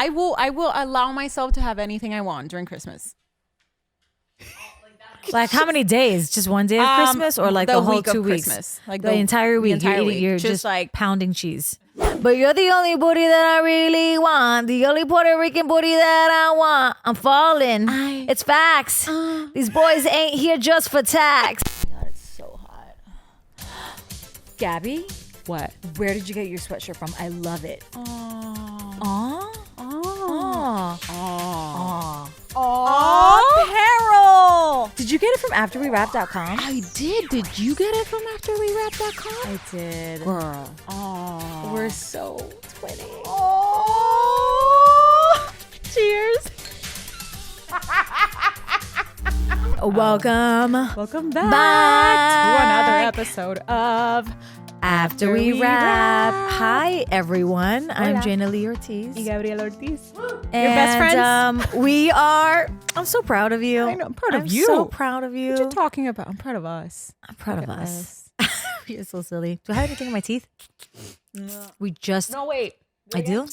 I will allow myself to have anything I want during Christmas. Like how many days? Just one day of Christmas, or like the whole 2 weeks? Christmas. Like the entire week. You're just like pounding cheese. But you're the only booty that I really want. The only Puerto Rican booty that I want. I'm falling. It's facts. These boys ain't here just for tax. Oh my God, it's so hot. Gabby, what? where did you get your sweatshirt from? I love it. Peril. Did you get it from afterwewrap.com? I did. Did you get it from afterwewrap.com? I did. Girl. Oh. We're so twinning. Oh. Cheers. Welcome back to another episode of After We Wrap. Hi, everyone. I'm Hola. Jaina Ortiz. Y Gabriella Ortiz. And, Your best friends? I'm so proud of you. I know. I'm proud of you. I'm so proud of you. What are you talking about? I'm proud of us. I'm proud of us. You're so silly. Do I have anything in my teeth? No. We just... No, wait. I do?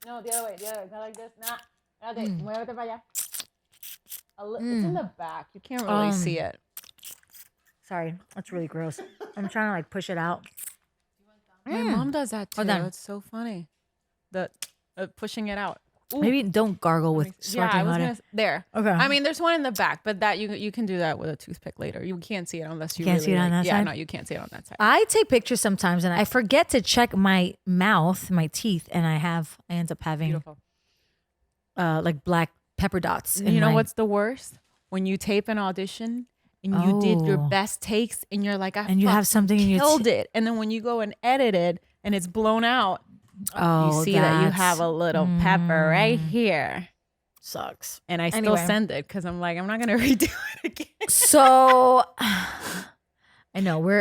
No, the other way. Not like this. Nah. Muévete para allá. It's in the back. You can't really see it. Sorry. That's really gross. I'm trying to like push it out. My mom does that too. Hold on. It's so funny. The pushing it out. Ooh. Maybe don't gargle with sparkling water. There. Okay. I mean, there's one in the back, but that you can do that with a toothpick later. You can't see it unless you can't really see it on that yeah, side? no, you can't see it on that side. I take pictures sometimes and I forget to check my mouth, my teeth, and I end up having Beautiful. Like black pepper dots. You know what's the worst? When you tape an audition and you did your best takes and you're like, and you have something in your killed it, and then when you go and edit it and it's blown out, you see that you have a little pepper right here. Sucks. And I still send it because I'm like, I'm not gonna redo it again. So I know we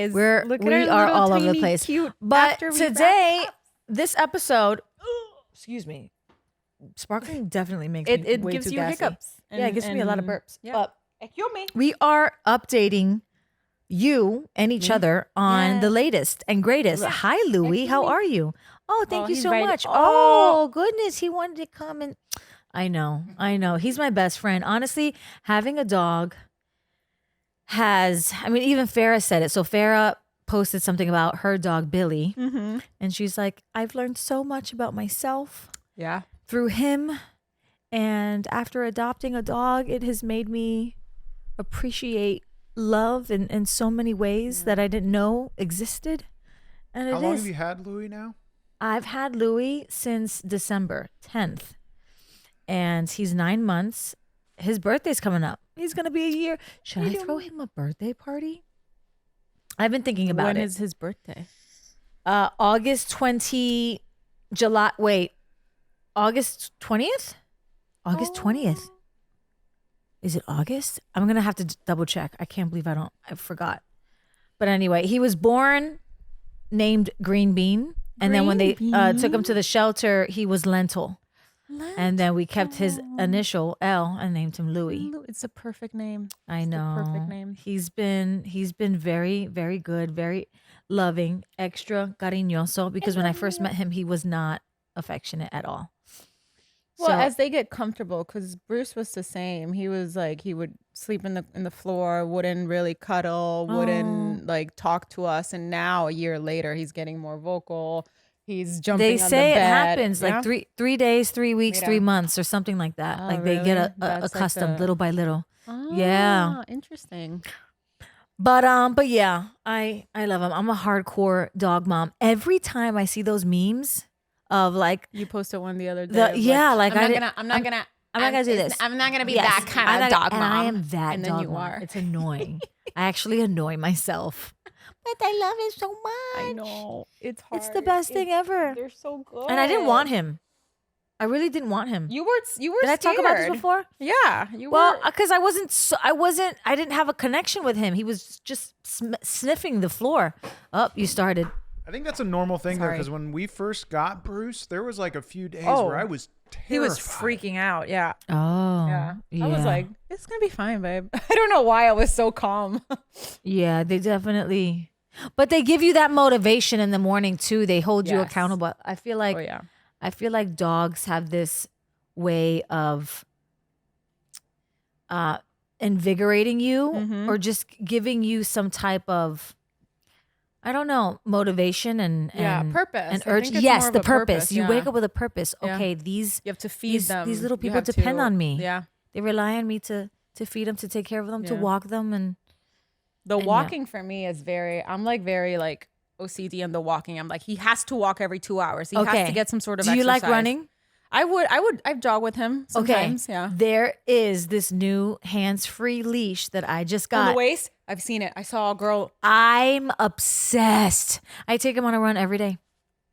are all over the place. But today, this episode, excuse me, sparkling definitely makes me it way gives too you gassy. hiccups. Yeah, it gives me a lot of burps. Yeah. But Excuse me. we are updating you and each other on the latest and greatest. Hi, Louie. How are you? Oh, thank you he's so right. much. Oh, goodness. He wanted to come and I know. He's my best friend. Honestly, having a dog even Farah said it. So Farah posted something about her dog, Billy. Mm-hmm. And she's like, I've learned so much about myself Yeah. through him. And after adopting a dog, it has made me appreciate love in so many ways that I didn't know existed. And How long have you had Louie now? I've had Louie since December 10th. And he's 9 months. His birthday's coming up. He's going to be a year. Should I throw him a birthday party? I've been thinking about it. When is his birthday? August 20th? August 20th? Is it August? I'm going to have to double check. I can't believe I forgot. But anyway, he was born named Green Bean. And then when they took him to the shelter, he was Lentil. And then we kept his initial L and named him Louie. It's a perfect name. I know. It's a perfect name. He's been very, very good, very loving, extra cariñoso. Because when I first met him, he was not affectionate at all. Well, as they get comfortable, because Bruce was the same. He was like, he would sleep in the floor, wouldn't really cuddle, wouldn't like talk to us. And now a year later, he's getting more vocal. He's jumping on the bed. They say it happens like 3 days, 3 weeks, 3 months or something like that. Oh, like they really? get That's accustomed like little by little. Oh, Yeah. Interesting. But yeah, I love him. I'm a hardcore dog mom. Every time I see those memes of like You posted one the other day. I'm not gonna do this. I'm not gonna be Yes, that kind of dog mom. I am that and dog then you mom. are. It's annoying. I actually annoy myself. But I love it so much. I know. It's hard. It's the best thing ever. They're so good. And I didn't want him. I really didn't want him. You were Did I talk about this before? Yeah, you Well, were. because I didn't have a connection with him. He was just sniffing the floor. Oh, you started. I think that's a normal thing though, Sorry. because when we first got Bruce, there was like a few days Oh. where I was terrified. He was freaking out. Yeah. Oh. Yeah. I was like, it's going to be fine, babe. I don't know why I was so calm. Yeah, they definitely. But they give you that motivation in the morning too. They hold you Yes. accountable. I feel like Oh, yeah. I feel like dogs have this way of invigorating you or just giving you some type of, I don't know, motivation and purpose and I urge. think it's Yes, more of the a purpose. You yeah. wake up with a purpose. Yeah. Okay, You have to feed them. these little You people have depend on me. Yeah. They rely on me to feed them, to take care of them, to Yeah. walk them, and The yeah. walking for me is I'm like very like OCD in the walking. I'm like, he has to walk every 2 hours. He has to get some sort of Do you exercise. like running? I'd jog with him sometimes. Okay. Yeah. There is this new hands-free leash that I just got. On the waist? I've seen it. I saw a girl I'm obsessed. I take him on a run every day.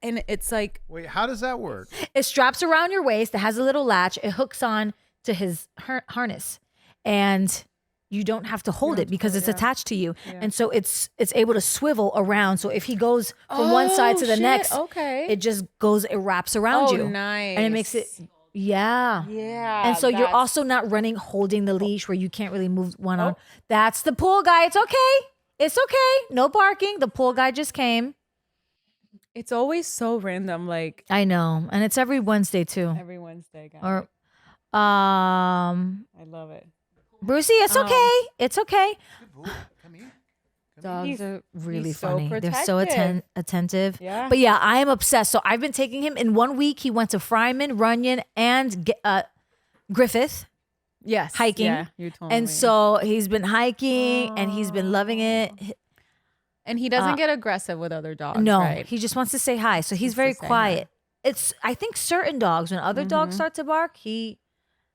and it's like, Wait, how does that work? It straps around your waist. It has a little latch. It hooks on to his harness, and you don't have to hold it because it's attached to you. Yeah. And so it's able to swivel around. So if he goes from one side to the next, it just goes, it wraps around you. Nice. And it makes it, yeah. Yeah. And so you're also not running, holding the leash where you can't really move one on. That's the pool guy. It's okay. It's okay. No barking. The pool guy just came. It's always so random, like I know. And it's every Wednesday too. every Wednesday, guys. Or, I love it. Brucey, it's okay. It's okay. Come here. Dogs are really he's so funny. They're so protective. attentive. Yeah. But yeah, I am obsessed. So I've been taking him in 1 week. He went to Fryman, Runyon, and Griffith Yes. hiking. Yeah, you told And me. so he's been hiking and he's been loving it. And he doesn't get aggressive with other dogs. No, right? he just wants to say hi. So he's Wants very to say quiet. It's, I think certain dogs, when other dogs start to bark, I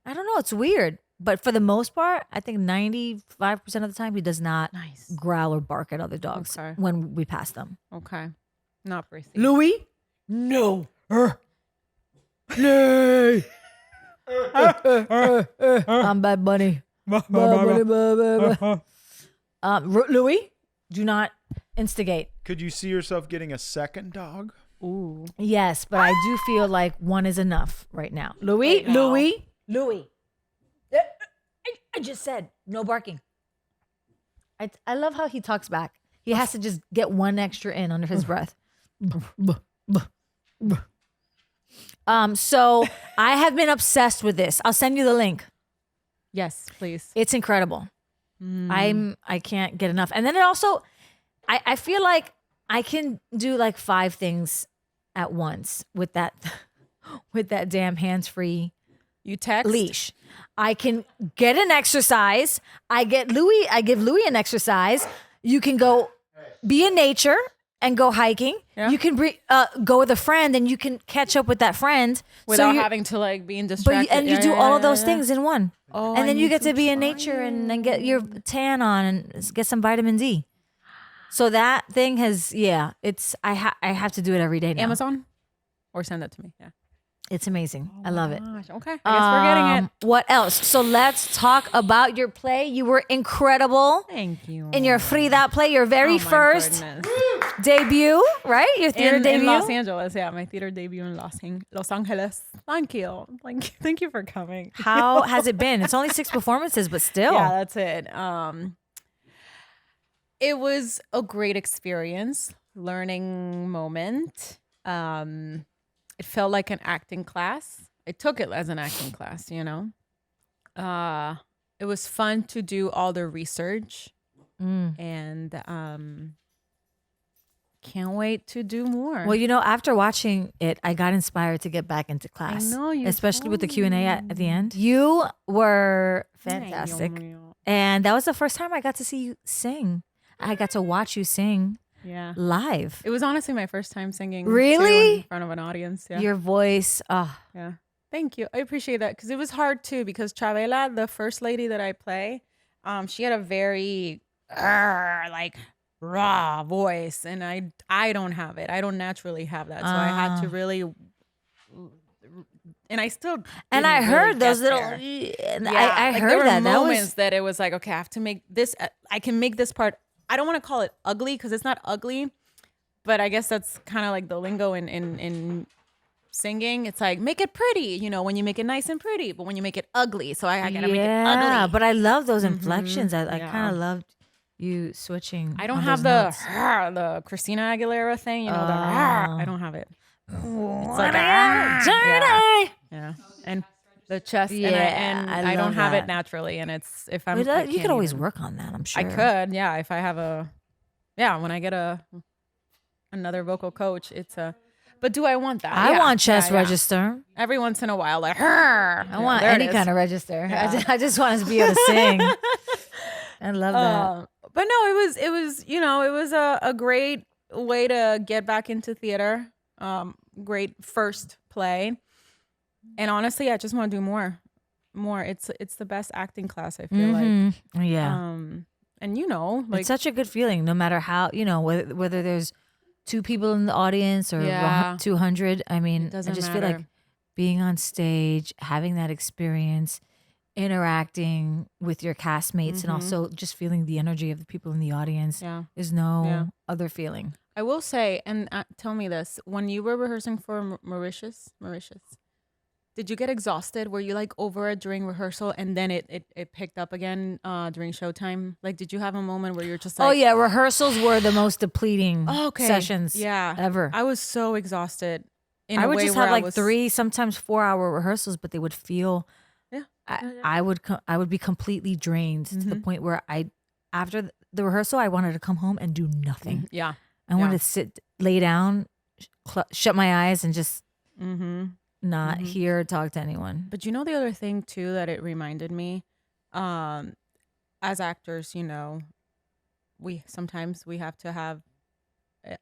don't know, it's weird. But for the most part, I think 95% of the time he does not Nice. growl or bark at other dogs Okay. when we pass them. Okay. Not Brucey. Louis? No. Nay. I'm Bad Bunny. Louis, do not instigate. Could you see yourself getting a second dog? Ooh. Yes, but I do feel like one is enough right now. Louis, Right now. Louis. I just said no barking. I love how he talks back. He has to just get one extra in under his breath. So I have been obsessed with this. I'll send you the link. Yes, please. It's incredible. I can't get enough. And then it also, I feel like I can do like 5 things at once with that damn hands-free You text? leash. I can get an exercise. I give Louis an exercise. You can go be in nature and go hiking. Yeah. You can go with a friend and you can catch up with that friend Without you're- having to like being distracted. But you do all of those things in one. Oh, and then I you need get to be in try nature and then get your tan on and get some vitamin D. So that thing has, I have to do it every day now. Amazon? Or send it to me. Yeah. It's amazing. I love it. Gosh, okay. I guess we're getting it. What else? So let's talk about your play. You were incredible Thank you. in your Frida play, your very Oh my first goodness. debut, right? Your theater in debut. Los Angeles. Yeah, my theater debut in Los Angeles. Thank you. Thank you for coming. How has it been? It's only 6 performances, but still. Yeah, that's it. It was a great experience, learning moment. It felt like an acting class. I took it as an acting class, you know. It was fun to do all the research, and can't wait to do more. Well, after watching it, I got inspired to get back into class. I know, you especially with the told Q&A at the end. You were Ay, fantastic. Dios mío. And that was the first time I got to see you sing. I got to watch you sing Yeah. live. It was honestly my first time singing. Really? in front of an audience. Yeah. Your voice. Yeah. Thank you. I appreciate that because it was hard too because Chavela, the first lady that I play, she had a very like raw voice and I don't have it. I don't naturally have that. So I had to really and I still And I didn't heard really those get little there. I like, heard there were that. That moments was that it was like, okay, I have to make this I can make this part. I don't want to call it ugly because it's not ugly, but I guess that's kind of like the lingo in singing. It's like make it pretty, when you make it nice and pretty, but when you make it ugly, so I gotta make it ugly. But I love those inflections. I Yeah. kind of loved you switching. I don't on have those notes. the Christina Aguilera thing, I don't have it. It's like, yeah. And the chest, and I don't have it naturally. And it's, if I'm, you could always work on that, I'm sure. I could, yeah. If I have when I get another vocal coach, it's but do I want that? I want chest register. Every once in a while, like, I want any kind of register. Yeah. I just want to be able to sing. I love that. But no, it was, it was a great way to get back into theater. Great first play. And honestly, I just want to do more. It's the best acting class, I feel like. Yeah. And like, it's such a good feeling, no matter how, whether there's 2 people in the audience or 200. I mean, I just feel like being on stage, having that experience, interacting with your castmates, and also just feeling the energy of the people in the audience is no other feeling. I will say, and tell me this, when you were rehearsing for Mauritius, did you get exhausted? Were you like over it during rehearsal and then it picked up again during showtime? Like, did you have a moment where you're just like... Oh yeah, rehearsals were the most depleting sessions ever. I was so exhausted. I would just have like 3, sometimes 4-hour rehearsals, but they would feel... I would be completely drained to the point where after the rehearsal, I wanted to come home and do nothing. Yeah. I wanted to lay down, shut my eyes and just... not hear or talk to anyone. But the other thing too that it reminded me, as actors, we have to have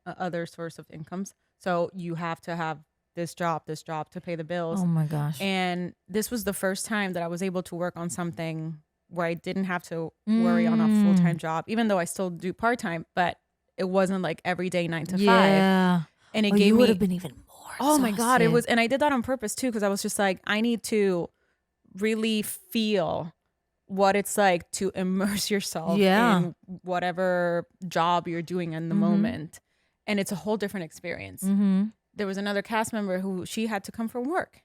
other source of incomes. So you have to have this job to pay the bills. Oh my gosh. And this was the first time that I was able to work on something where I didn't have to worry on a full-time job, even though I still do part-time, but it wasn't like every day 9 to 5. Yeah. And it gave me... would have been even more. Oh my God, it was, and I did that on purpose too, because I was just like, I need to really feel what it's like to immerse yourself in whatever job you're doing in the moment. And it's a whole different experience. There was another cast member who she had to come from work.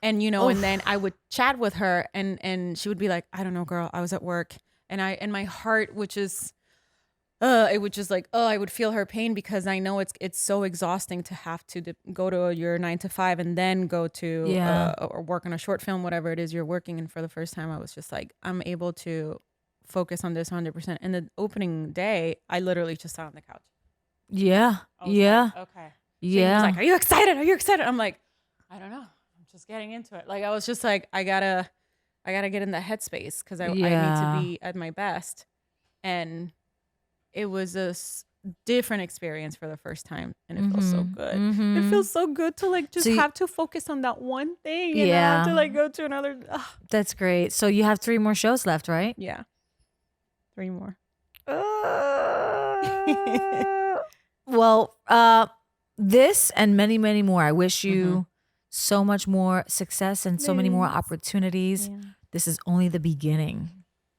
And, and then I would chat with her and she would be like, I don't know, girl, I was at work. And my heart, which is... it would just like, I would feel her pain because I know it's so exhausting to have to go to your 9 to 5 and then go to or work on a short film, whatever it is you're working. And for the first time, I was just like, I'm able to focus on this 100%. And the opening day, I literally just sat on the couch. Yeah. Like, okay. Yeah. He was like, Are you excited? Are you excited? I'm like, I don't know. I'm just getting into it. Like, I was just like, I gotta get in that headspace because I need to be at my best. And it was a different experience for the first time, and it feels so good. It feels so good to like just have to focus on that one thing and not have to like go to another. That's great. So you have 3 more shows left, right? Yeah, 3 more. Well, this and many, many more. I wish you so much more success and so many more opportunities. Yeah. This is only the beginning.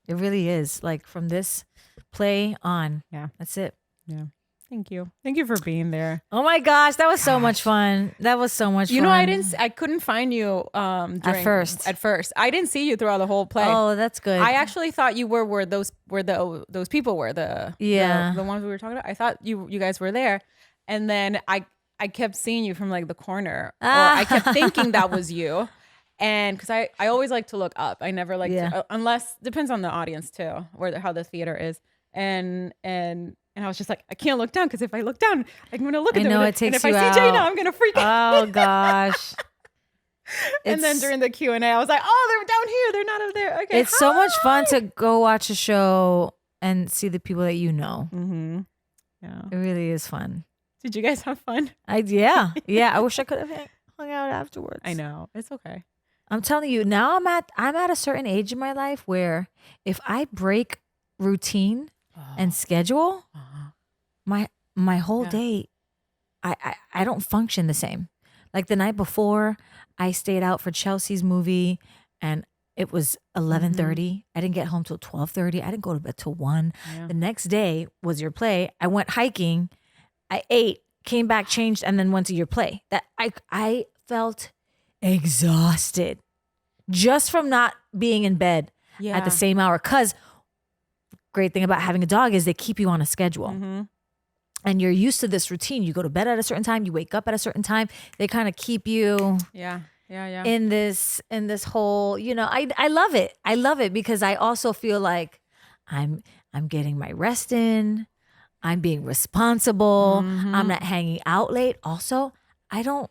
It really is. Like from this play on. Yeah. That's it. Yeah. Thank you. Thank you for being there. Oh my gosh, that was so much fun. That was so much fun. I couldn't find you at first. I didn't see you throughout the whole play. Oh, that's good. I actually thought you were those people were the ones we were talking about. I thought you guys were there. And then I kept seeing you from like the corner. Or I kept thinking that was you. And because I always like to look up. I never like to, unless depends on the audience too, how the theater is. And I was just like, I can't look down because if I look down, I'm going to look at them. It takes and if I see Jaina, I'm going to freak out. Oh, gosh. And then during the Q&A, I was like, they're down here. They're not up there. Okay. It's so much fun to go watch a show and see the people that you know. Mm-hmm. Yeah. It really is fun. Did you guys have fun? Yeah. I wish I could have hung out afterwards. I know. It's okay. I'm telling you, now I'm at a certain age in my life where if I break routine and schedule, my whole day, I don't function the same. Like the night before, I stayed out for Chelsea's movie and it was 11:30. I didn't get home till 12:30. I didn't go to bed till 1. Yeah. The next day was your play. I went hiking. I ate, came back, changed, and then went to your play. That I felt exhausted just from not being in bed at the same hour. Because great thing about having a dog is they keep you on a schedule. and you're used to this routine. You go to bed at a certain time, you wake up at a certain time. They kind of keep you in this whole, you know, I love it. I love it because I also feel like I'm getting my rest in. I'm being responsible. I'm not hanging out late. Also, who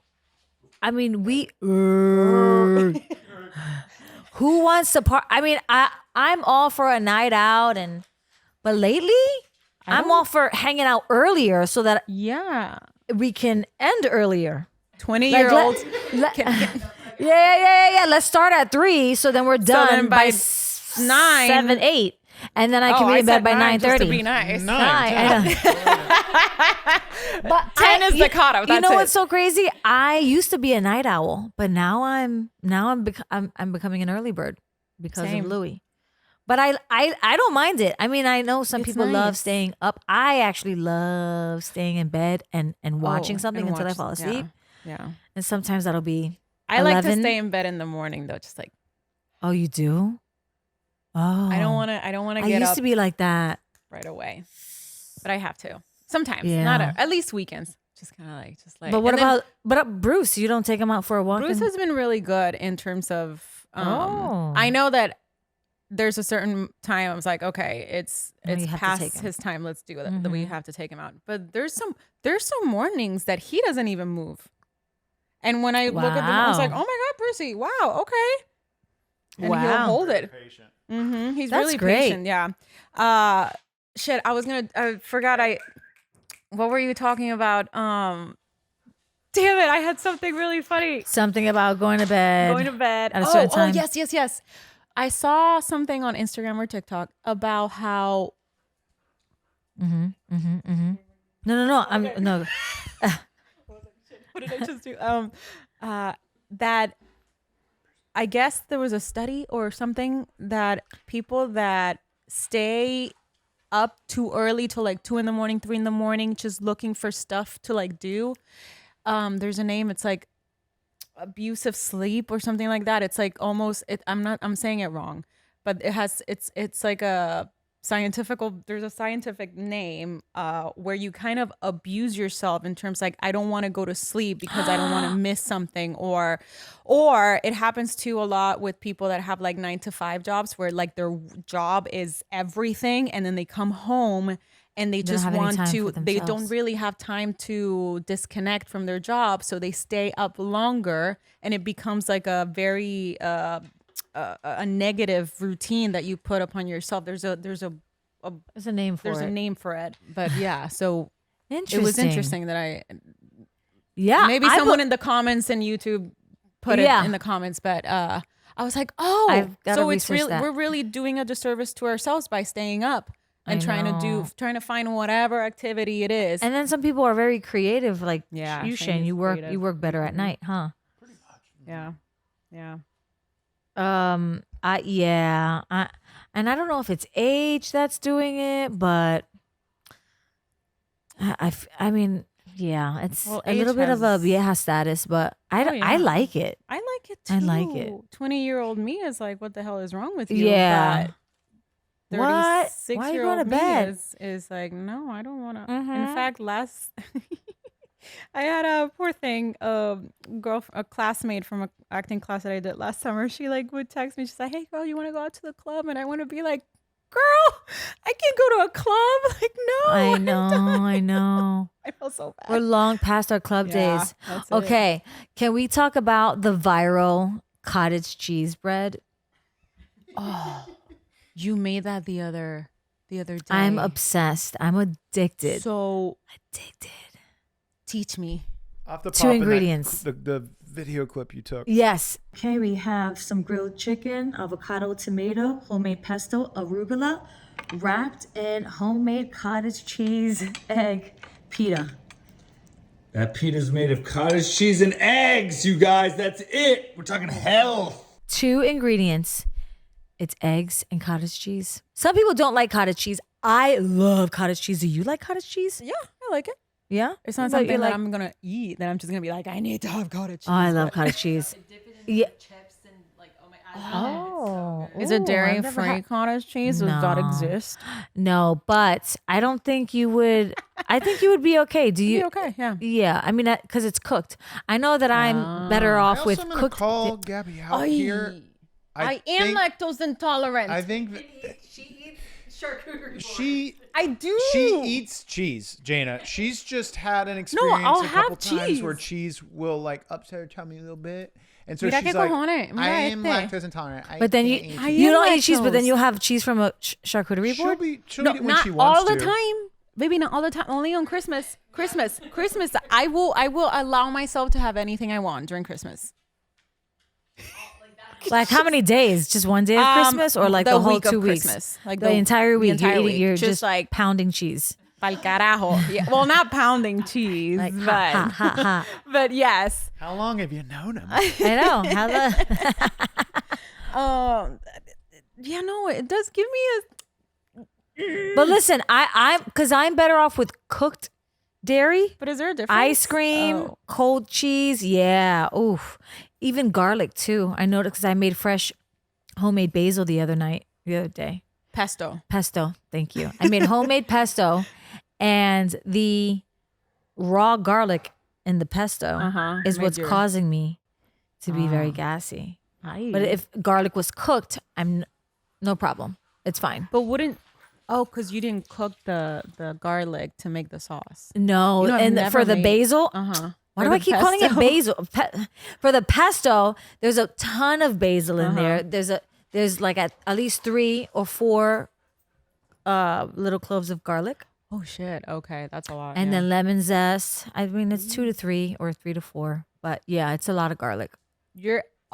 wants to I mean, I'm all for a night out but lately I'm all for hanging out earlier so that we can end earlier. 20-year-olds. Yeah. Let's start at 3 so then we're done by 9, 7, 8. And then I can be in bed by 9:30. Just to be nice. 9. I know. But 10 is the cutoff. You know what's so crazy? I used to be a night owl, but now I'm becoming an early bird because of Louis. But I don't mind it. I mean, I know some people love staying up. I actually love staying in bed and watching something until I fall asleep. Yeah. And sometimes that'll be I like to stay in bed in the morning though, just like. Oh, you do? Oh. I don't want to get up. I used to be like that right away. But I have to. Sometimes. Yeah. Not at least weekends. Just kind of like But what about Bruce? You don't take him out for a walk? Bruce has been really good in terms of I know that there's a certain time I was like, okay, it's past his time. Let's do that. That we have to take him out. But there's some mornings that he doesn't even move. And when I look at them, I was like, oh my God, Brucey, wow, okay. And he'll hold it. He's That's really great. patient. Yeah. Shit. I forgot. What were you talking about? Damn it. I had something really funny. Something about going to bed. At a certain time. Oh, yes. I saw something on Instagram or TikTok about how. No. No. What did I just do? That I guess there was a study or something that people that stay up too early till like 2 a.m, 3 a.m, just looking for stuff to like do. There's a name. It's like abusive sleep or something like that. It's like almost. I'm saying it wrong, but it's like a there's a scientific name where you kind of abuse yourself in terms like I don't want to go to sleep because I don't want to miss something or it happens too a lot with people that have like 9-to-5 jobs where like their job is everything and then they come home and they just want to they don't really have time to disconnect from their job, so they stay up longer and it becomes like a very a negative routine that you put upon yourself. There's a name for it. There's a name for it. But yeah, so it was interesting that maybe someone in the comments and YouTube put it in the comments, but I was like, so we're really doing a disservice to ourselves by staying up and trying to find whatever activity it is. And then some people are very creative, like you, Shane. You work better at night, huh? Pretty much. Yeah. And I don't know if it's age that's doing it, but I mean, it's a little bit of a vieja status, but I like it. I like it too. I like it. 20-year-old me is like, what the hell is wrong with you? Yeah. But What? 36-year-old Why are you going to bed? is like, no, I don't want to. In fact, I had a poor thing, a classmate from an acting class that I did last summer. She like would text me. She's like, "Hey girl, you want to go out to the club?" And I want to be like, "Girl, I can't go to a club." Like, no. I know. I feel so bad. We're long past our club days. Okay, can we talk about the viral cottage cheese bread? Oh, you made that the other day. I'm obsessed. I'm addicted. So addicted. Teach me. Off the 2 ingredients. The video clip you took. Yes. Okay, we have some grilled chicken, avocado, tomato, homemade pesto, arugula, wrapped in homemade cottage cheese, egg, pita. That pita's made of cottage cheese and eggs, you guys. That's it. We're talking health. 2 ingredients. It's eggs and cottage cheese. Some people don't like cottage cheese. I love cottage cheese. Do you like cottage cheese? Yeah, I like it. Yeah? It's not something that I'm going to eat, that I'm just going to be like, I need to have cottage cheese. Oh, I love cottage cheese. Dip it in chips and like, Oh. Is Is it I've never dairy-free had- cottage cheese? Does that No. exist? No, but I don't think you would. I think you would be okay. Do you? Okay, yeah. Yeah, I mean, because it's cooked. I know that I'm better I off also with am gonna cooked. call Gabby out here. I am think- lactose intolerant. I think She eats charcuterie. I do. she eats cheese, Jaina. She's just had an experience I'll a couple have times where cheese. cheese will like upset her tummy a little bit, and so Mira she's qué like, cojones, mira "I am este." lactose intolerant." But then you can't eat I cheese." you am don't eat cheese, but then lactose. you'll have cheese from a charcuterie she'll board. be she'll No, eat it when not she wants all the to. time. Baby, not all the time. Only on Christmas. Christmas. I will allow myself to have anything I want during Christmas. Like how many days? Just one day of Christmas, or like the whole week of 2 weeks? Christmas. Like the entire week. entire you're week. you're Just just like pounding cheese. pa'l carajo. Yeah. Well, not pounding cheese, Like but ha ha ha. but yes. How long have you known him? I know. How the Yeah, no, it does give me But listen, I'm because I'm better off with cooked dairy, but is there a difference? ice cream, Oh. cold cheese. Yeah. Oof. Even garlic too. I noticed because I made fresh homemade basil the other day. Pesto. Pesto. Thank you. I made homemade pesto, and the raw garlic in the pesto is made what's your- causing me to be very gassy. But if garlic was cooked, no problem. It's fine. But wouldn't because you didn't cook the garlic to make the sauce. No, You know, I've and never for the made- basil, Uh-huh. why For do I the keep calling it pesto. basil? For the pesto, there's a ton of basil in there. There's like at least 3 or 4 little cloves of garlic, Oh shit. Okay, that's a lot. and yeah. then lemon zest. I mean, it's 2 to 3 or 3 to 4, but yeah, it's a lot of garlic.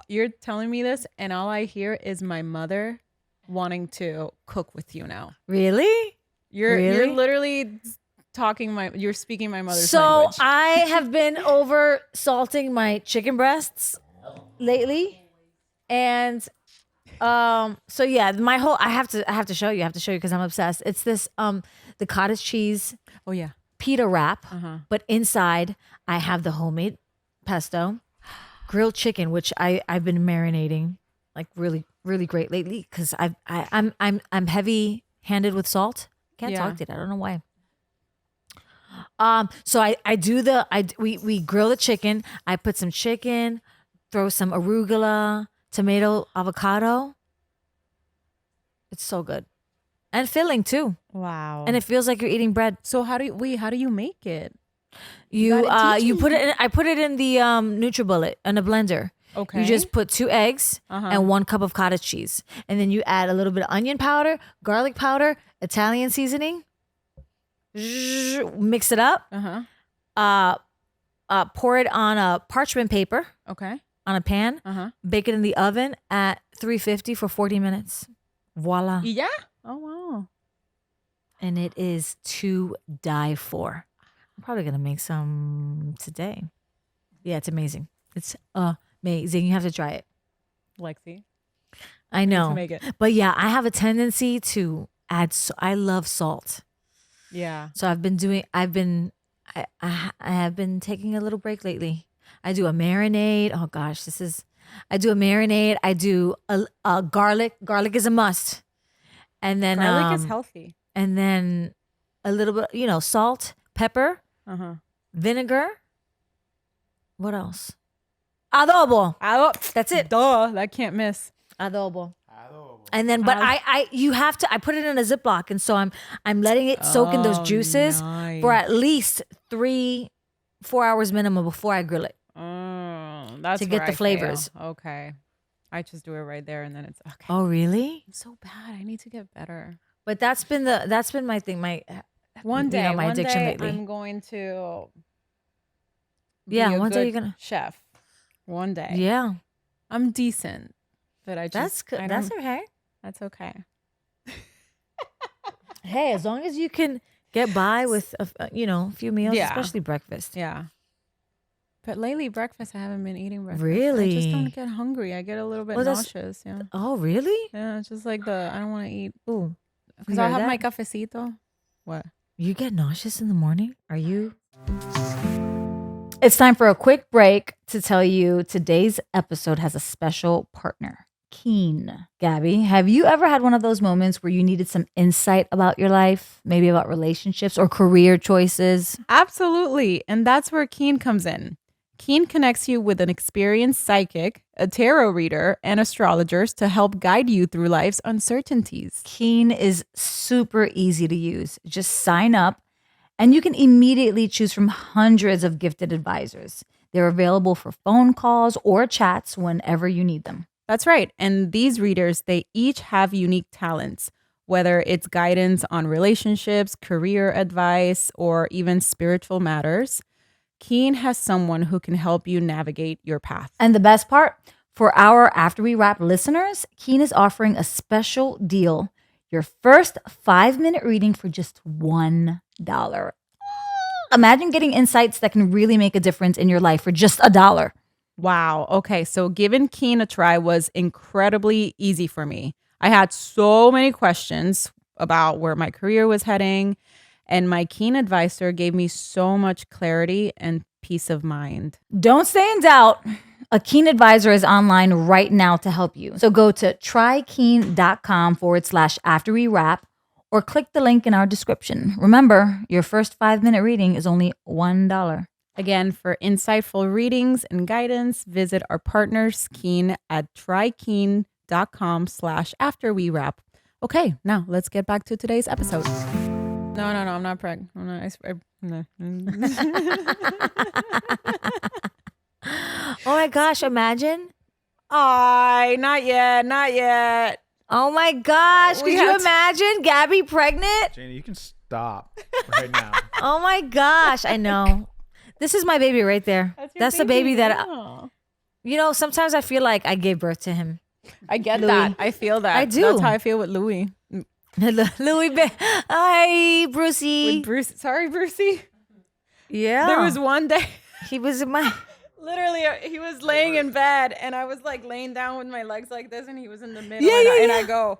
You're telling me this, and all I hear is my mother wanting to cook with you now. Really? You're Really? literally you're speaking my mother's So language. I have been over salting my chicken breasts lately, and so yeah, my whole I have to show you because I'm obsessed. It's this the cottage cheese Oh yeah. pita wrap, but inside I have the homemade pesto, grilled chicken, which I've been marinating like really really great lately because I'm heavy handed with salt. Can't talk to it. I don't know why. So we grill the chicken. I put some chicken, throw some arugula, tomato, avocado. It's so good. And filling too. Wow. And it feels like you're eating bread. So how do you make it? You gotta teach you me. put it in, I put it in the NutriBullet in a blender. Okay. You just put 2 eggs and 1 cup of cottage cheese. And then you add a little bit of onion powder, garlic powder, Italian seasoning. Mix it up. Pour it on a parchment paper Okay. on a pan. Bake it in the oven at 350 for 40 minutes. Voila. Yeah. Oh wow. And it is to die for. I'm probably going to make some today. Yeah, it's amazing. It's amazing. You have to try it. Lexi. I know. make it. But yeah, I have a tendency to add, I love salt. Yeah. So I have been taking a little break lately. I do a marinade. Oh gosh, I do a marinade. I do a garlic. Garlic is a must. And then Garlic is healthy. and then a little bit, salt, pepper, vinegar. What else? Adobo. That's it. Duh. That can't miss. Adobo. And then, but I put it in a Ziploc, and so I'm letting it soak in those juices for at least 3-4 hours minimum before I grill it. That's To get where the I flavors. fail. Okay. I just do it right there, and then it's okay. Oh, really? I'm so bad. I need to get better. But that's been my thing. One day, my addiction one day lately. I'm going to. Yeah, be a one day good you're gonna- chef. One day. Yeah, I'm decent, but I just that's good. I That's don't- okay. that's okay. Hey, as long as you can get by with a few meals, Yeah. especially breakfast. Yeah. But lately, breakfast I haven't been eating breakfast. I Really? just don't get hungry. I get a little bit Well, that's- nauseous. Yeah. Oh, really? Yeah. It's just like I don't want to eat Ooh, because You I heard have my that? cafecito. What? You get nauseous in the morning? Are you? It's time for a quick break to tell you today's episode has a special partner. Keen. Gabby, have you ever had one of those moments where you needed some insight about your life, maybe about relationships or career choices? Absolutely. And that's where Keen comes in. Keen connects you with an experienced psychic, a tarot reader, and astrologers to help guide you through life's uncertainties. Keen is super easy to use. Just sign up and you can immediately choose from hundreds of gifted advisors. They're available for phone calls or chats whenever you need them. That's right. And these readers, they each have unique talents, whether it's guidance on relationships, career advice, or even spiritual matters. Keen has someone who can help you navigate your path. And the best part, for our After We Wrap listeners, Keen is offering a special deal. Your first 5-minute reading for just $1. Imagine getting insights that can really make a difference in your life for just $1. Wow. Okay. So giving Keen a try was incredibly easy for me. I had so many questions about where my career was heading, and my Keen advisor gave me so much clarity and peace of mind. Don't stay in doubt. A Keen advisor is online right now to help you. So go to trykeen.com/after we wrap or click the link in our description. Remember, your first 5-minute reading is only $1. Again, for insightful readings and guidance, visit our partners Keen at trykeen.com/after we wrap. Okay, now let's get back to today's episode. No, I'm not pregnant. I'm not, no. Oh my gosh, imagine. Not yet. Oh my gosh, could you had to- imagine Gabby pregnant? Jaina, you can stop right now. Oh my gosh, I know. This is my baby right there. That's the baby that, sometimes I feel like I gave birth to him. I get Louis. that. I feel that. I do. That's how I feel with Louis. Louis, hi, Brucey. With Bruce. Sorry, Brucey. Yeah. There was one day, He was in my... literally, he was laying in bed, and I was like laying down with my legs like this, and he was in the middle. Yeah, and I go,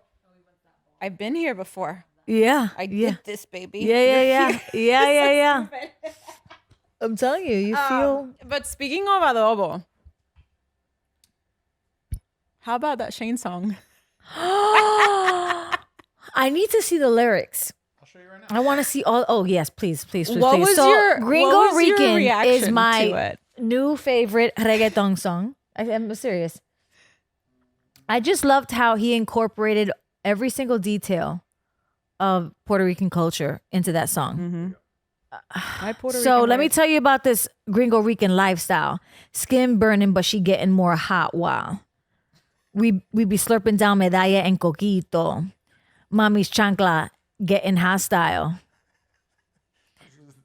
I've been here before. Yeah. I did this, baby. Yeah. Yeah. I'm telling you, you feel... But speaking of adobo, how about that Shane song? I need to see the lyrics. I'll show you right now. I want to see all... Oh, yes, please. What was So, your Gringo Rican reaction is to my it? new favorite reggaeton song. I'm serious. I just loved how he incorporated every single detail of Puerto Rican culture into that song. So let me tell you about this Gringo Rican lifestyle. Skin burning, but she getting more hot. Wow. We be slurping down medalla and coquito. Mommy's chancla getting hostile.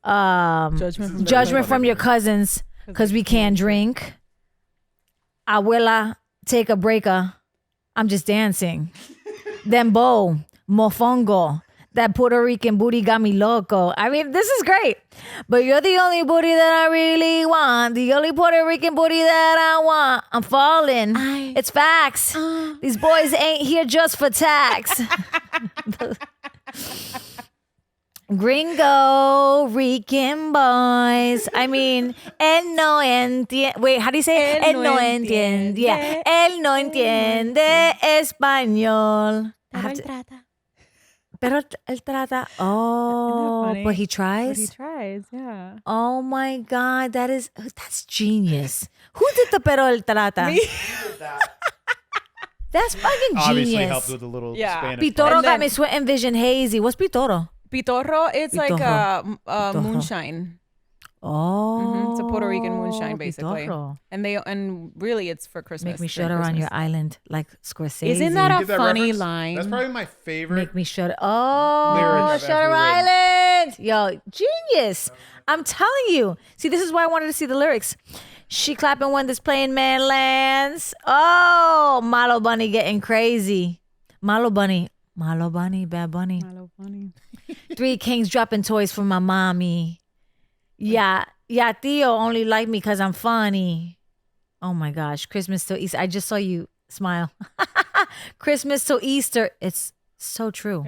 Judgment from your cousins because we can't drink. Abuela, take a breaker. I'm just dancing. Dembow, mofongo. That Puerto Rican booty got me loco. I mean, this is great. But you're the only booty that I really want. The only Puerto Rican booty that I want. I'm falling. It's facts. These boys ain't here just for tax. Gringo Rican boys. I mean, él no entiende. Wait, how do you say it? Él no entiende. Yeah. Él no entiende español. Pero él trata. Oh, but he tries? But he tries, yeah. Oh my God, that's genius. Who did the pero él trata? Me. That's fucking genius. Obviously helped with a little Spanish. Pitoro And got then- me sweating vision hazy. What's Pitoro? Pitorro, it's like Pitorro. a moonshine. Oh. It's a Puerto Rican moonshine, basically. Pitorro. And really it's for Christmas. Make me during shudder on your Christmas. island like Scorsese. Isn't that a Give that funny reference. line? That's probably my favorite. Make me shudder. Oh, Lyric I've Shutter ever written. Island. Yo, genius. I'm telling you. See, this is why I wanted to see the lyrics. She clapping when this playing man lands. Oh, Malo Bunny getting crazy. Malo Bunny, Bad Bunny. Hello, funny. 3 kings dropping toys for my mommy. Yeah, Tío only like me because I'm funny. Oh my gosh, Christmas till Easter. I just saw you smile. Christmas till Easter. It's so true.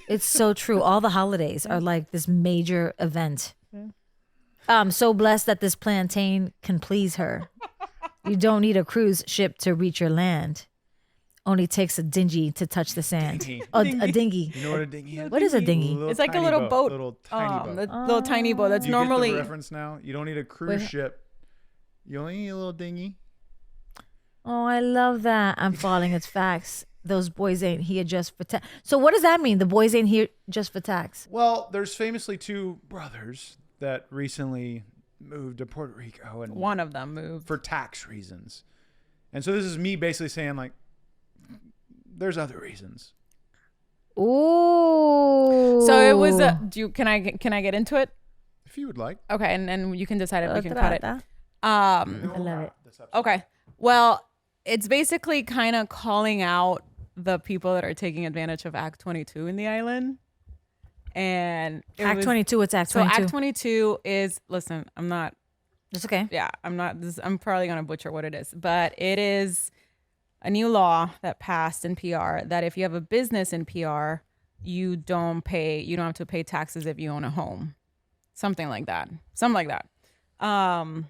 It's so true. All the holidays are like this major event. I'm so blessed that this plantain can please her. You don't need a cruise ship to reach your land. only takes a dinghy to touch the sand. Dinghy. Oh, a dinghy. You know what a dinghy is? What is a dinghy? It's like a tiny little boat. Little tiny boat. The little tiny boat. That's You normally. get the reference now? You don't need a cruise ship. You only need a little dinghy. Oh, I love that. I'm following its facts. Those boys ain't here just for tax. So what does that mean? The boys ain't here just for tax. Well, there's famously two brothers that recently moved to Puerto Rico, and One of them moved. for tax reasons. And so this is me basically saying, like, there's other reasons. Ooh. So it was can I get into it? If you would like. Okay, and you can decide if we can cut it. I love it. Okay. Well, it's basically kind of calling out the people that are taking advantage of Act 22 in the island. And Act 22, what's Act 22? So Act 22 is, listen, I'm not, It's okay. yeah, I'm probably going to butcher what it is, but it is a new law that passed in PR that if you have a business in PR, you don't have to pay taxes if you own a home. Something like that. And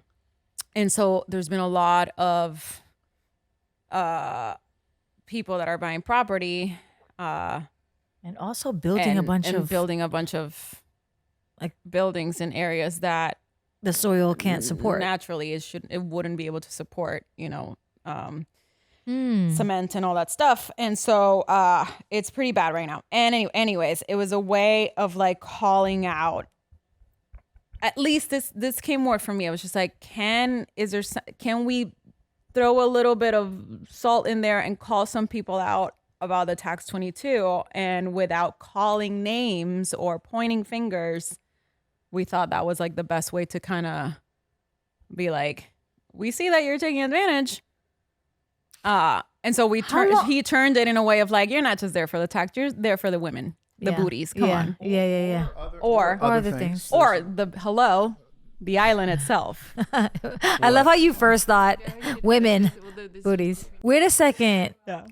so there's been a lot of people that are buying property And also building a bunch of like buildings in areas that the soil can't support. Naturally it wouldn't be able to support, cement and all that stuff. And so it's pretty bad right now. And anyways, it was a way of like calling out. At least this came more from me. I was just like, can we throw a little bit of salt in there and call some people out about the Tax 22, and without calling names or pointing fingers, we thought that was like the best way to kind of be like, we see that you're taking advantage. And so he turned it in a way of like, you're not just there for the tax, you're there for the women, the booties. Come on. Yeah. Or other things. Or the island itself. I love how you first thought women booties. Wait a second. Yeah.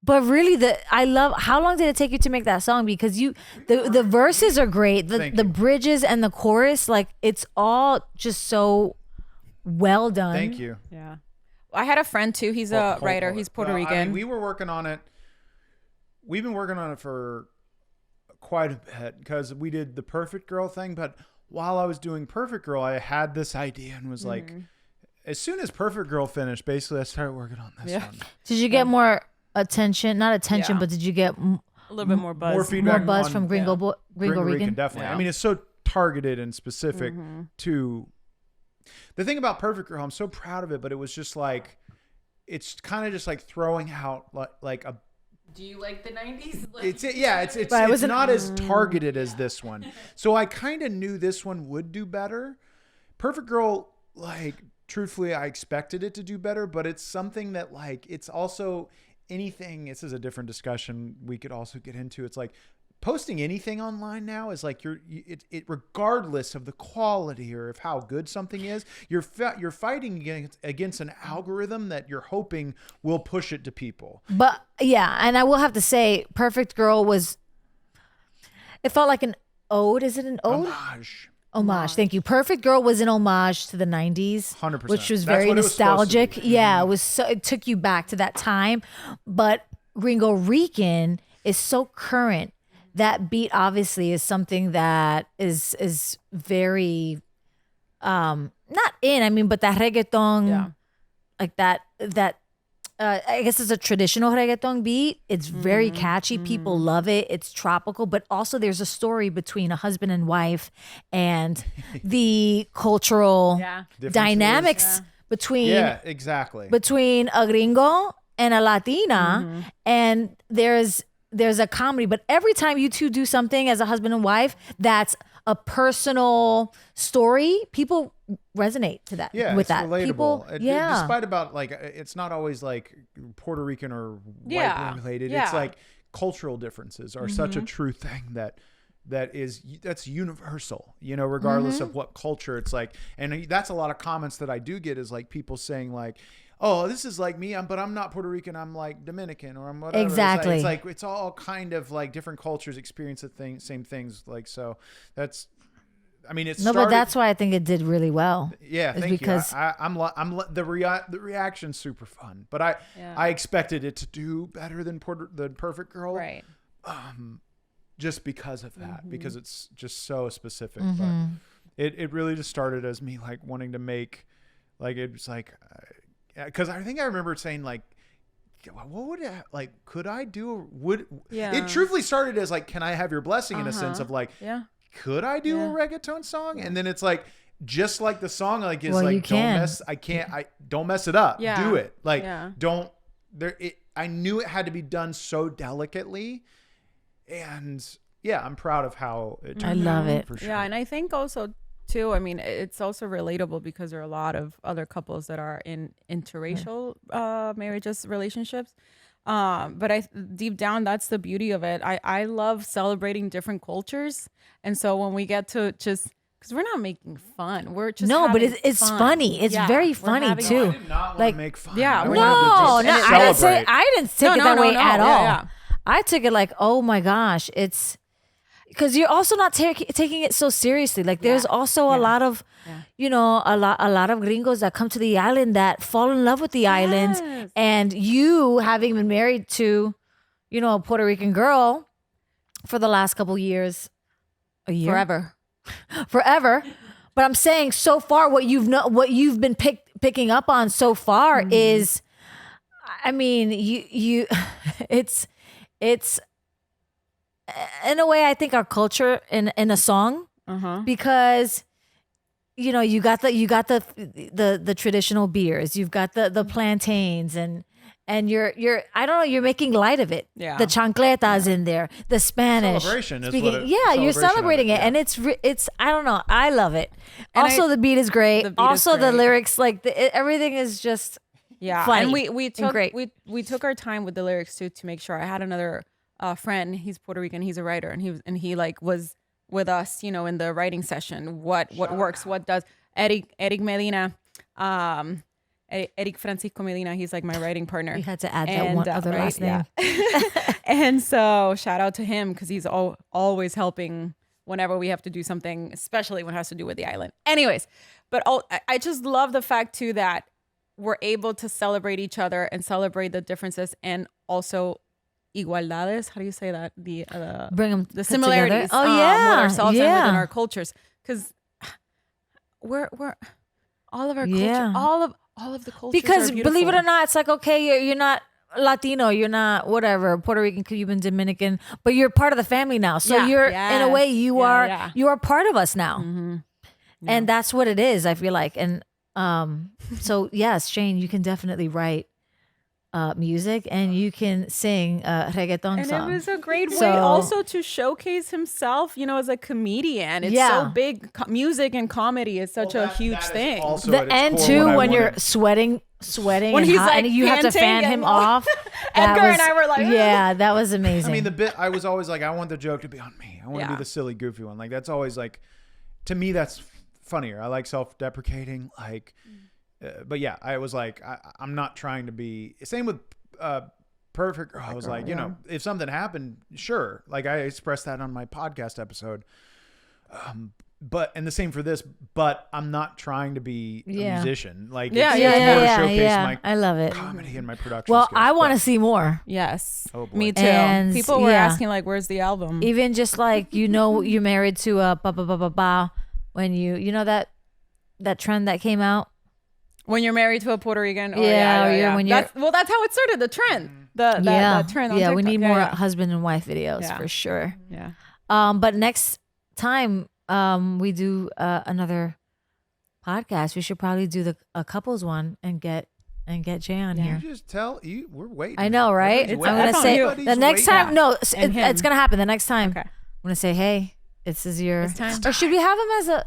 But really, how long did it take you to make that song? Because the verses are great. The bridges and the chorus, like it's all just so well done. Thank you. Yeah. I had a friend too. He's a writer. He's Puerto Rican. I mean, we were working on it. We've been working on it for quite a bit because we did the Perfect Girl thing. But while I was doing Perfect Girl, I had this idea and was like, as soon as Perfect Girl finished, basically I started working on this one. Did you get more attention? Not attention, but did you get a little bit more buzz? More feedback. More buzz from Gringo Rican? Definitely. Yeah. I mean, it's so targeted and specific to the thing about Perfect Girl. I'm so proud of it, but it was just like, it's kind of just like throwing out like a. Do you like the 90s? It's not as targeted as this one. So I kind of knew this one would do better. Perfect Girl, like, truthfully, I expected it to do better, but it's something that like, it's also anything. This is a different discussion we could also get into. It's like posting anything online now is like it regardless of the quality or of how good something is, you're fighting against an algorithm that you're hoping will push it to people. But yeah, and I will have to say, Perfect Girl it felt like an ode. Is it an ode? Homage. Thank you. Perfect Girl was an homage to the 90s, 100%, which was very nostalgic. Yeah, it was. So it took you back to that time. But Gringo Rican is so current. That beat obviously is something that is very not in. I mean, but that reggaeton, like that. I guess it's a traditional reggaeton beat. It's very catchy. People love it. It's tropical, but also there's a story between a husband and wife and the cultural dynamics between between a gringo and a Latina. And there's a comedy, but every time you two do something as a husband and wife, that's a personal story. People resonate to that. Yeah, with it's that. Relatable. People, despite about like, it's not always like Puerto Rican or white related. It's like cultural differences are such a true thing that's universal, regardless of what culture it's like. And that's a lot of comments that I do get is like people saying like, oh, this is like me, but I'm not Puerto Rican. I'm like Dominican or I'm whatever. Exactly. It's like it's all kind of like different cultures experience the same things. Like, so that's I mean, it's but that's why I think it did really well. Yeah, thank because you. I'm the reaction's super fun, but I expected it to do better than Perfect Girl, right? Just because of that, because it's just so specific. Mm-hmm. But it really just started as me like wanting to make, like it was like, because I think I remember saying like, what would could I do? It truthfully started as like, can I have your blessing in a sense of like, could I do a reggaeton song? And then it's like, just like the song, like is like, don't mess it up. Do it. Like, I knew it had to be done so delicately. And I'm proud of how it turned out. I love it. For sure. Yeah. And I think also too, I mean, it's also relatable because there are a lot of other couples that are in interracial marriages, relationships. But deep down, that's the beauty of it. I love celebrating different cultures. And so when we get to just, because we're not making fun, we're just but it's fun. funny. It's very funny too. I did not like, want to make fun. Yeah, I didn't take it that way at all. Yeah. I took it like, oh my gosh, it's because you're also not taking it so seriously. Like there's also a lot of, a lot of gringos that come to the island that fall in love with the island, and you having been married to, a Puerto Rican girl for the last couple years, a year, forever. But I'm saying so far, what you've been picking up on so far is, I mean, it's in a way, I think our culture in a song, because you got the traditional beers, you've got the plantains, and you're I don't know, you're making light of it. Yeah. The chancletas in there, the Spanish celebration is you're celebrating it, and it's I don't know, I love it. And also the beat is great. The lyrics, like everything is just funny. And we took our time with the lyrics too to make sure. I had another friend, he's Puerto Rican, he's a writer, and he like was with us, in the writing session. What works, what does. Eric Medina, Eric Francisco Medina, he's like my writing partner. You had to add that one other last name. And so shout out to him because he's always helping whenever we have to do something, especially when it has to do with the island. Anyways, but I just love the fact too that we're able to celebrate each other and celebrate the differences, and also igualdades. How do you say that? Bring them the similarities. Oh with ourselves and within our cultures, because we're all of our culture, all of the cultures. Because are believe it or not, it's like, okay, you're not Latino, you're not whatever, Puerto Rican, Cuban, Dominican, but you're part of the family now. So you're in a way you are part of us now, and that's what it is. I feel like, and so yes, Shane, you can definitely write music, and you can sing reggaeton songs. And it was a great way also to showcase himself, as a comedian. It's so big. Music and comedy is such a huge thing. The end too, when you're sweating when and he's hot, like and you have to fan him off. Edgar and I were like, that was amazing. I mean, the bit, I was always like, I want the joke to be on me. I want to be the silly, goofy one. Like that's always like, to me, that's funnier. I like self-deprecating, like. But yeah, I was like, I'm not trying to be. Same with Perfect Girl. I was like, if something happened, sure. Like I expressed that on my podcast episode. And the same for this. But I'm not trying to be a musician. Like it's more to showcase my I love it. comedy and my production. Well, skills, I want to see more. Yes, me too. And people were asking like, "Where's the album?" Even just like you're married to a ba when you know that trend that came out. When you're married to a Puerto Rican, when you're that's how it started. The trend, the trend. On TikTok. We need more husband and wife videos for sure. Yeah. But next time we do another podcast, we should probably do a couples one and get Jay on here. You just we're waiting. I know, right? I'm gonna say the next time. No, it's gonna happen the next time. Okay. I'm gonna say, hey, this is your. Or should we have him as a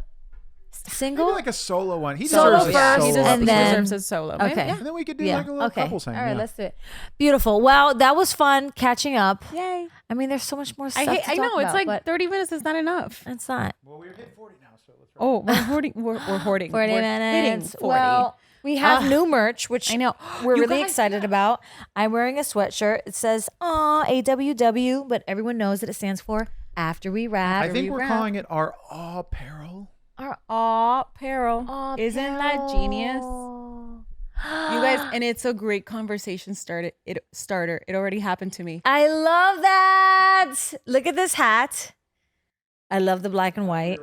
single? Maybe like a solo one. He solo deserves first, a solo and then deserves a solo. Okay. And then we could do like a little couple thing. All right, let's do it. Beautiful. Well, that was fun catching up. Yay. I mean, there's so much more stuff to I know. talk It's about, like 30 minutes is not enough. It's not. Well, we're hit 40 now, so let's. Oh, we're hoarding. We're hoarding. 40 we're minutes. Hitting 40. Well, we have new merch, which I know. we're You really guys- excited about. I'm wearing a sweatshirt. It says, AWW, but everyone knows that it stands for After we wrap. I think we're calling it our apparel. Our Apparel. Isn't that genius? You guys, and it's a great conversation starter. It already happened to me. I love that. Look at this hat. I love the black and white.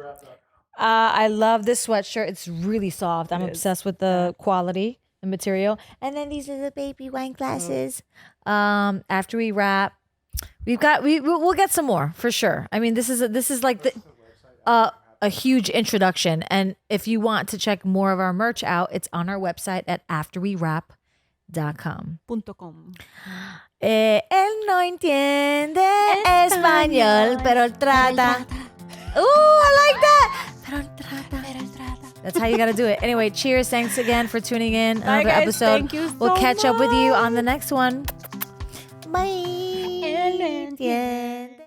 I love this sweatshirt. It's really soft. I'm obsessed with the quality, the material. And then these are the baby wine glasses. After we wrap, we'll get some more for sure. I mean, this is like a huge introduction. And if you want to check more of our merch out, it's on our website at afterwewrap.com. Él no entiende español, pero trata. Ooh, I like that. Pero trata. That's how you got to do it. Anyway, cheers. Thanks again for tuning in. Another episode. Thank you so We'll catch up with you on the next one. Bye. Bye.